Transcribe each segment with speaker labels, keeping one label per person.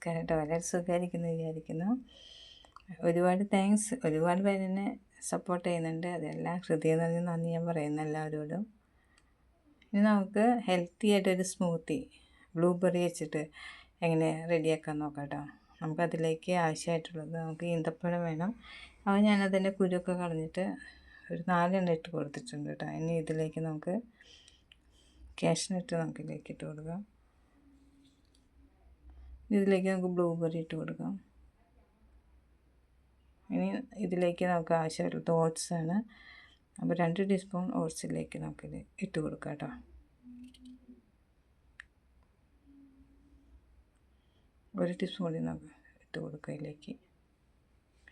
Speaker 1: നമസ്കാരം കേട്ടോ. വളരെ സുഖമായിരിക്കുന്നു വിചാരിക്കുന്നു. ഒരുപാട് താങ്ക്സ്. ഒരുപാട് പേര് എന്നെ സപ്പോർട്ട് ചെയ്യുന്നുണ്ട്. അതെല്ലാം ഹൃദയം നിറഞ്ഞ നന്ദി ഞാൻ പറയുന്നു എല്ലാവരോടും. ഇനി നമുക്ക് ഹെൽത്തി ആയിട്ടൊരു സ്മൂത്തി ബ്ലൂബെറി വെച്ചിട്ട് എങ്ങനെ റെഡിയാക്കാൻ നോക്കാം കേട്ടോ. നമുക്കതിലേക്ക് ആവശ്യമായിട്ടുള്ളത് നമുക്ക് ഈന്തപ്പഴം വേണം. അപ്പോൾ ഞാനതിൻ്റെ കുരുവൊക്കെ കളഞ്ഞിട്ട് ഒരു 4 എണ്ണം ഇട്ട് കൊടുത്തിട്ടുണ്ട് കേട്ടോ. ഇനി ഇതിലേക്ക് നമുക്ക് കാഷ്നട്ട് നമുക്ക് ഇതിലേക്ക് ഇട്ട് കൊടുക്കാം. ഇതിലേക്ക് നമുക്ക് ബ്ലൂബെറി ഇട്ട് കൊടുക്കാം. ഇനി ഇതിലേക്ക് നമുക്ക് ആവശ്യമുള്ളത് ഓട്സാണ്. അപ്പോൾ 2 ടീസ്പൂൺ ഓട്സിലേക്ക് നമുക്കിത് ഇട്ട് കൊടുക്കാം കേട്ടോ. ഒരു ടീസ്പൂൺ കൂടി നമുക്ക് ഇട്ട് കൊടുക്കാം ഇതിലേക്ക്.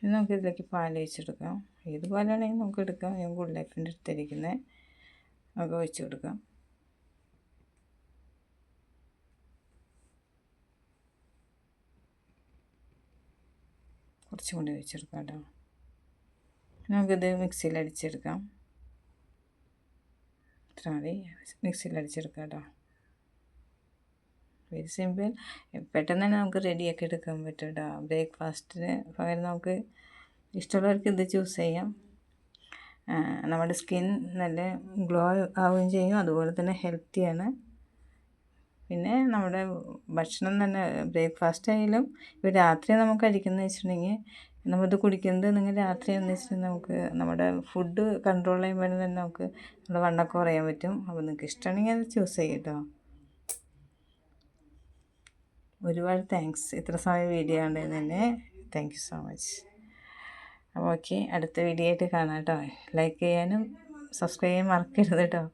Speaker 1: ഇനി നമുക്കിതിലേക്ക് പാൽ ഒഴിച്ചെടുക്കാം. ഏത് പാലാണെങ്കിൽ നമുക്ക് എടുക്കാം. ഞാൻ ഗുഡ് ലൈഫിൻ്റെ എടുത്തിരിക്കുന്നത് നമുക്ക് ഒഴിച്ച് കൊടുക്കാം. കുറച്ചും കൂടി ഒഴിച്ചെടുക്കാം കേട്ടോ. നമുക്കിത് മിക്സിയിൽ അടിച്ചെടുക്കാം. ഇത്ര മതി. മിക്സിയിൽ അടിച്ചെടുക്കാം കേട്ടോ. Very simple. പെട്ടെന്ന് തന്നെ നമുക്ക് റെഡിയാക്കി എടുക്കാൻ പറ്റും കേട്ടോ. ബ്രേക്ക്ഫാസ്റ്റിന് പകരം നമുക്ക് ഇഷ്ടമുള്ളവർക്ക് ഇത് ചൂസ് ചെയ്യാം. നമ്മുടെ സ്കിൻ നല്ല ഗ്ലോ ആവുകയും ചെയ്യും. അതുപോലെ തന്നെ ഹെൽത്തിയാണ്. പിന്നെ നമ്മുടെ ഭക്ഷണം തന്നെ ബ്രേക്ക്ഫാസ്റ്റ് ആയാലും ഇപ്പോൾ രാത്രി നമുക്ക് കഴിക്കുന്നത് വെച്ചിട്ടുണ്ടെങ്കിൽ നമ്മളിത് കുടിക്കുന്നത് നിങ്ങൾ രാത്രി എന്ന് വെച്ചിട്ടുണ്ടെങ്കിൽ നമുക്ക് നമ്മുടെ ഫുഡ് കൺട്രോൾ ചെയ്യുമ്പോൾ തന്നെ നമുക്ക് നമ്മുടെ വണ്ണമൊക്കെ കുറയാൻ പറ്റും. അപ്പോൾ നിങ്ങൾക്ക് ഇഷ്ടമാണെങ്കിൽ അത് ചൂസ് ചെയ്യും കേട്ടോ. ഒരുപാട് താങ്ക്സ്. ഇത്ര സമയം വീഡിയോ കണ്ടതിന് തന്നെ താങ്ക് യു സോ മച്ച്. അപ്പോൾ ഓക്കെ, അടുത്ത വീഡിയോ ആയിട്ട് കാണാം കേട്ടോ. ലൈക്ക് ചെയ്യാനും സബ്സ്ക്രൈബ് ചെയ്യാൻ മറക്കരുത് കേട്ടോ.